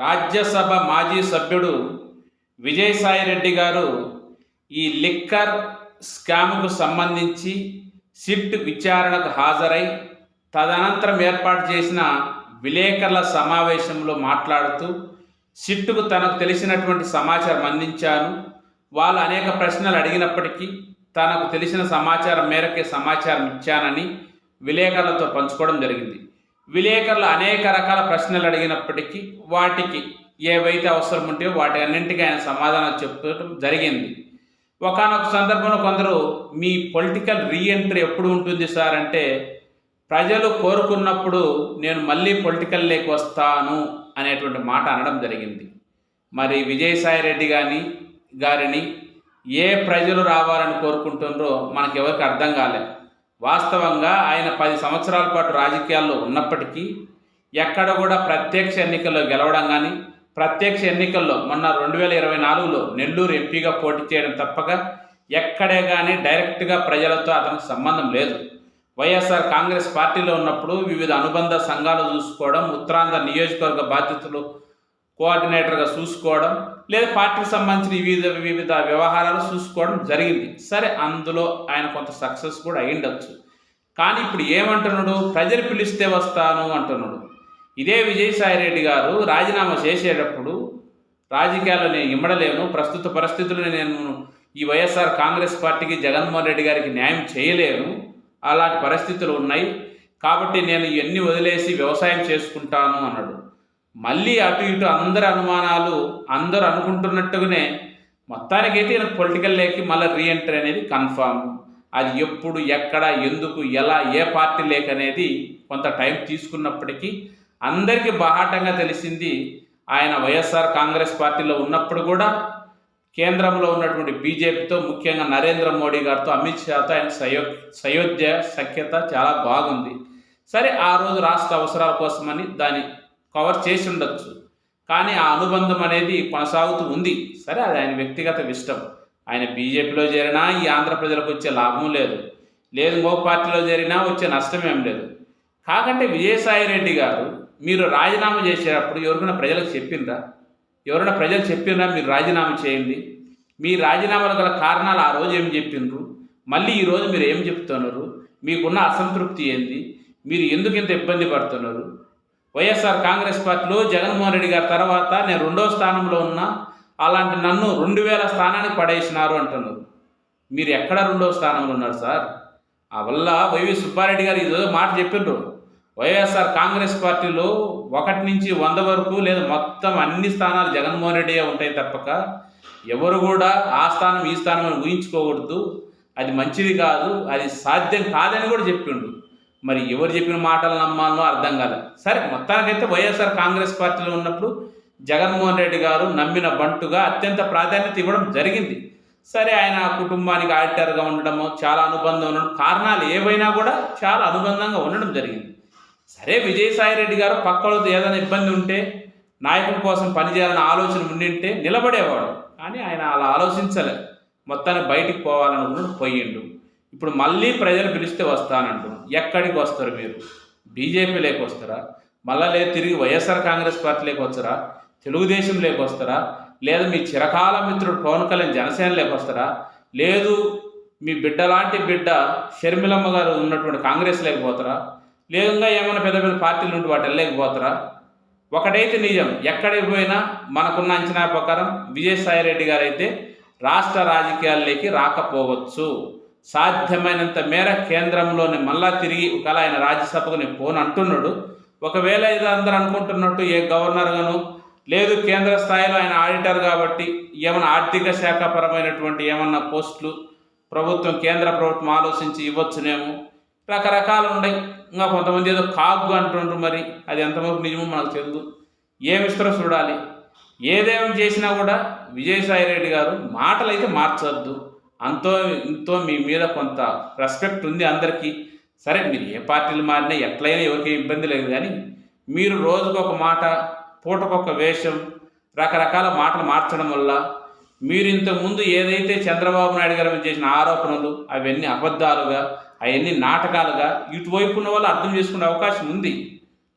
రాజ్యసభ మాజీ సభ్యుడు విజయసాయిరెడ్డి గారు ఈ లిక్కర్ స్కామ్కు సంబంధించి సిట్ విచారణకు హాజరై తదనంతరం ఏర్పాటు చేసిన విలేకరుల సమావేశంలో మాట్లాడుతూ సిట్కు తనకు తెలిసినటువంటి సమాచారం అందించాను. వాళ్ళు అనేక ప్రశ్నలు అడిగినప్పటికీ తనకు తెలిసిన సమాచారం మేరకే సమాచారం ఇచ్చానని విలేకరులతో పంచుకోవడం జరిగింది. విలేకరులు అనేక రకాల ప్రశ్నలు అడిగినప్పటికీ వాటికి ఏవైతే అవసరం ఉంటాయో వాటి అన్నింటికీ ఆయన సమాధానం చెప్పడం జరిగింది. ఒకానొక సందర్భంలో కొందరు మీ పొలిటికల్ రీఎంట్రీ ఎప్పుడు ఉంటుంది సార్ అంటే, ప్రజలు కోరుకున్నప్పుడు నేను మళ్ళీ పొలిటికల్లోకి వస్తాను అనేటువంటి మాట అనడం జరిగింది. మరి విజయసాయిరెడ్డి గారిని ఏ ప్రజలు రావాలని కోరుకుంటున్నారో మనకెవరికి అర్థం కాలేదు. వాస్తవంగా ఆయన 10 సంవత్సరాల పాటు రాజకీయాల్లో ఉన్నప్పటికీ ఎక్కడ కూడా ప్రత్యక్ష ఎన్నికల్లో గెలవడం కానీ, ప్రత్యక్ష ఎన్నికల్లో మొన్న 2024లో నెల్లూరు ఎంపీగా పోటీ చేయడం తప్పక ఎక్కడే కానీ డైరెక్ట్గా ప్రజలతో అతనికి సంబంధం లేదు. వైఎస్ఆర్ కాంగ్రెస్ పార్టీలో ఉన్నప్పుడు వివిధ అనుబంధ సంఘాలు చూసుకోవడం, ఉత్తరాంధ్ర నియోజకవర్గ బాధ్యతలు కోఆర్డినేటర్గా చూసుకోవడం, లేదా పార్టీకి సంబంధించిన వివిధ వ్యవహారాలు చూసుకోవడం జరిగింది. సరే, అందులో ఆయన కొంత సక్సెస్ కూడా అయ్యిండొచ్చు. కానీ ఇప్పుడు ఏమంటున్నాడు? ప్రజలు పిలిస్తే వస్తాను అంటున్నాడు. ఇదే విజయసాయిరెడ్డి గారు రాజీనామా చేసేటప్పుడు రాజకీయాల్లో నేను ఇమ్మడలేను, ప్రస్తుత పరిస్థితుల్లో నేను ఈ వైఎస్ఆర్ కాంగ్రెస్ పార్టీకి జగన్మోహన్ రెడ్డి గారికి న్యాయం చేయలేను, అలాంటి పరిస్థితులు ఉన్నాయి, కాబట్టి నేను ఇవన్నీ వదిలేసి వ్యవసాయం చేసుకుంటాను అన్నాడు. మళ్ళీ అటు ఇటు అందరి అనుమానాలు, అందరూ అనుకుంటున్నట్టుగానే మొత్తానికైతే ఈయన పొలిటికల్ లేకి మళ్ళీ రీఎంట్రీ అనేది కన్ఫామ్. అది ఎప్పుడు, ఎక్కడ, ఎందుకు, ఎలా, ఏ పార్టీ లేక అనేది కొంత టైం తీసుకున్నప్పటికీ అందరికీ బాహాటంగా తెలిసింది. ఆయన వైఎస్ఆర్ కాంగ్రెస్ పార్టీలో ఉన్నప్పుడు కూడా కేంద్రంలో ఉన్నటువంటి బీజేపీతో, ముఖ్యంగా నరేంద్ర మోడీ గారితో, అమిత్ షాతో ఆయన సయోధ్య సఖ్యత చాలా బాగుంది. సరే, ఆ రోజు రాష్ట్ర అవసరాల కోసమని దాన్ని కవర్ చేసి ఉండొచ్చు, కానీ ఆ అనుబంధం అనేది కొనసాగుతూ ఉంది. సరే, అది ఆయన వ్యక్తిగత ఇష్టం. ఆయన బీజేపీలో చేరినా ఈ ఆంధ్ర ప్రజలకు వచ్చే లాభం లేదు, ఇంకో పార్టీలో చేరినా వచ్చే నష్టం ఏం లేదు. కాకంటే విజయసాయిరెడ్డి గారు మీరు రాజీనామా చేసేటప్పుడు ఎవరికైనా ప్రజలకు చెప్పినరా? ప్రజలు చెప్పినరా మీరు రాజీనామా చేయండి? మీ రాజీనామాలు గల కారణాలు ఆ రోజు ఏం చెప్పిండ్రు, మళ్ళీ ఈరోజు మీరు ఏం చెప్తున్నారు? మీకున్న అసంతృప్తి ఏంది? మీరు ఎందుకు ఇంత ఇబ్బంది పడుతున్నారు? వైఎస్ఆర్ కాంగ్రెస్ పార్టీలో జగన్మోహన్ రెడ్డి గారి తర్వాత నేను 2వ స్థానంలో ఉన్నా, అలాంటి నన్ను 2000 స్థానానికి పడేసినారు అంటున్నారు. మీరు ఎక్కడ 2వ స్థానంలో ఉన్నారు సార్? ఆ వల్ల వైవి సుబ్బారెడ్డి గారు ఈరోజు మాట చెప్పిండ్రు, వైఎస్ఆర్ కాంగ్రెస్ పార్టీలో 1 నుంచి 100 వరకు లేదా మొత్తం అన్ని స్థానాలు జగన్మోహన్ రెడ్డియే ఉంటాయి తప్పక ఎవరు కూడా ఆ స్థానం ఈ స్థానం అని ఊహించుకోకూడదు, అది మంచిది కాదు, అది సాధ్యం కాదని కూడా చెప్పిండు. మరి ఎవరు చెప్పిన మాటలు నమ్మాలో అర్థం కాలేదు. సరే, మొత్తానికైతే వైఎస్ఆర్ కాంగ్రెస్ పార్టీలో ఉన్నప్పుడు జగన్మోహన్ రెడ్డి గారు నమ్మిన బంటుగా అత్యంత ప్రాధాన్యత ఇవ్వడం జరిగింది. సరే, ఆయన కుటుంబానికి ఆడిటర్గా ఉండడము, చాలా అనుబంధం ఉండడం, కారణాలు ఏవైనా కూడా చాలా అనుబంధంగా ఉండడం జరిగింది. సరే, విజయసాయిరెడ్డి గారు పక్కలతో ఏదైనా ఇబ్బంది ఉంటే, నాయకుల కోసం పనిచేయాలన్న ఆలోచన ఉండింటే నిలబడేవాడు. కానీ ఆయన అలా ఆలోచించలే, మొత్తాన్ని బయటికి పోవాలనుకున్నాడు, పోయిండు. ఇప్పుడు మళ్ళీ ప్రజలు పిలిస్తే వస్తానంటున్నాడు. ఎక్కడికి వస్తారు మీరు? బీజేపీలోకి వస్తారా? మళ్ళీ లేదు తిరిగి వైఎస్ఆర్ కాంగ్రెస్ పార్టీలోకి వచ్చారా? తెలుగుదేశంలోకి వస్తారా? లేదా మీ చిరకాల మిత్రుడు పవన్ కళ్యాణ్ జనసేనలోకి వస్తారా? లేదు మీ బిడ్డ లాంటి బిడ్డ షర్మిలమ్మ గారు ఉన్నటువంటి కాంగ్రెస్ లేకపోతారా? లేదా ఏమైనా పెద్ద పెద్ద పార్టీలు ఉంటే వాటి వెళ్ళలేకపోతారా? ఒకటైతే నిజం, ఎక్కడికి పోయినా మనకున్న అంచనా ప్రకారం విజయసాయిరెడ్డి గారు అయితే రాష్ట్ర రాజకీయాల్లోకి రాకపోవచ్చు. సాధ్యమైనంత మేర కేంద్రంలోని మళ్ళా తిరిగి ఒకవేళ ఆయన రాజ్యసభకు నేను పోను అంటున్నాడు. ఒకవేళ ఇది అందరూ అనుకుంటున్నట్టు ఏ గవర్నర్గాను, లేదు కేంద్ర స్థాయిలో ఆయన ఆడిటర్ కాబట్టి ఏమైనా ఆర్థిక శాఖ పరమైనటువంటి ఏమన్నా పోస్టులు కేంద్ర ప్రభుత్వం ఆలోచించి ఇవ్వచ్చునేమో, రకరకాలు ఉన్నాయి. ఇంకా కొంతమంది ఏదో కాగు అంటుండ్రు, మరి అది ఎంతవరకు నిజమో మనకు తెలియదు. ఏమిస్తారో చూడాలి. ఏదేమి చేసినా కూడా విజయసాయిరెడ్డి గారు మాటలు అయితే మార్చొద్దు. ఇంతో మీ మీద కొంత రెస్పెక్ట్ ఉంది అందరికీ. సరే, మీరు ఏ పార్టీలు మారినా ఎట్లయినా ఎవరికి ఇబ్బంది లేదు, కానీ మీరు రోజుకొక మాట, పూటకొక వేషం, రకరకాల మాటలు మార్చడం వల్ల మీరు ఇంతకుముందు ఏదైతే చంద్రబాబు నాయుడు గారి మీద చేసిన ఆరోపణలు అవన్నీ అబద్ధాలుగా, అవన్నీ నాటకాలుగా ఇటువైపు ఉన్న వాళ్ళు అర్థం చేసుకునే అవకాశం ఉంది.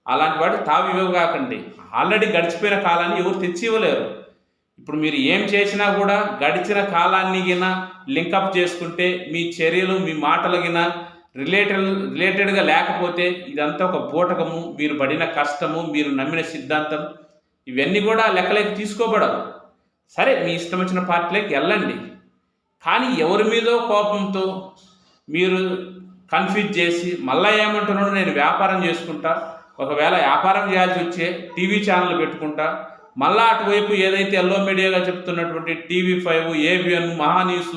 అలాంటి వాటి తావి ఇవ్వగాకండి. ఆల్రెడీ గడిచిపోయిన కాలాన్ని ఎవరు తెచ్చి ఇవ్వలేరు. ఇప్పుడు మీరు ఏం చేసినా కూడా గడిచిన కాలాన్ని గిన లింకప్ చేసుకుంటే మీ చర్యలు మీ మాటలు గిన రిలేటెడ్గా లేకపోతే ఇదంతా ఒక బూటకము, మీరు పడిన కష్టము, మీరు నమ్మిన సిద్ధాంతం ఇవన్నీ కూడా లెక్కలోకి తీసుకోబడవు. సరే, మీ ఇష్టం వచ్చిన పార్టీలోకి వెళ్ళండి, కానీ ఎవరి మీదో కోపంతో మీరు కన్ఫ్యూజ్ చేసి మళ్ళీ ఏమంటున్నాడు, నేను వ్యాపారం చేసుకుంటా, ఒకవేళ వ్యాపారం చేయాల్సి వచ్చే టీవీ ఛానల్ పెట్టుకుంటా, మళ్ళా అటువైపు ఏదైతే ఎల్లో మీడియాగా చెప్తున్నటువంటి TV5, ABN, మహా న్యూస్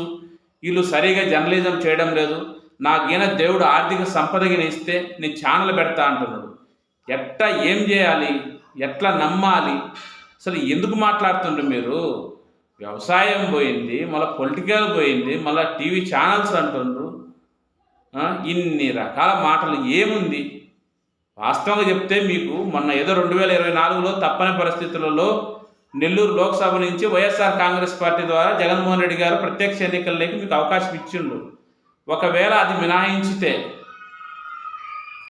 వీళ్ళు సరిగా జర్నలిజం చేయడం లేదు, నాకైన దేవుడు ఆర్థిక సంపదగిన ఇస్తే నేను ఛానల్ పెడతా అంటున్నాడు. ఎట్లా ఏం చేయాలి, ఎట్లా నమ్మాలి, అసలు ఎందుకు మాట్లాడుతుండ్రు మీరు? వ్యవసాయం పోయింది, మళ్ళీ పొలిటికల్ పోయింది, మళ్ళీ టీవీ ఛానల్స్ అంటుండ్రు. ఇన్ని రకాల మాటలు ఏముంది? వాస్తవంగా చెప్తే మీకు మొన్న ఏదో 2024లో తప్పని పరిస్థితులలో నెల్లూరు లోక్సభ నుంచి వైఎస్ఆర్ కాంగ్రెస్ పార్టీ ద్వారా జగన్మోహన్ రెడ్డి గారు ప్రత్యక్ష ఎన్నికల్లోకి మీకు అవకాశం ఇచ్చిండు. ఒకవేళ అది మినహాయించితే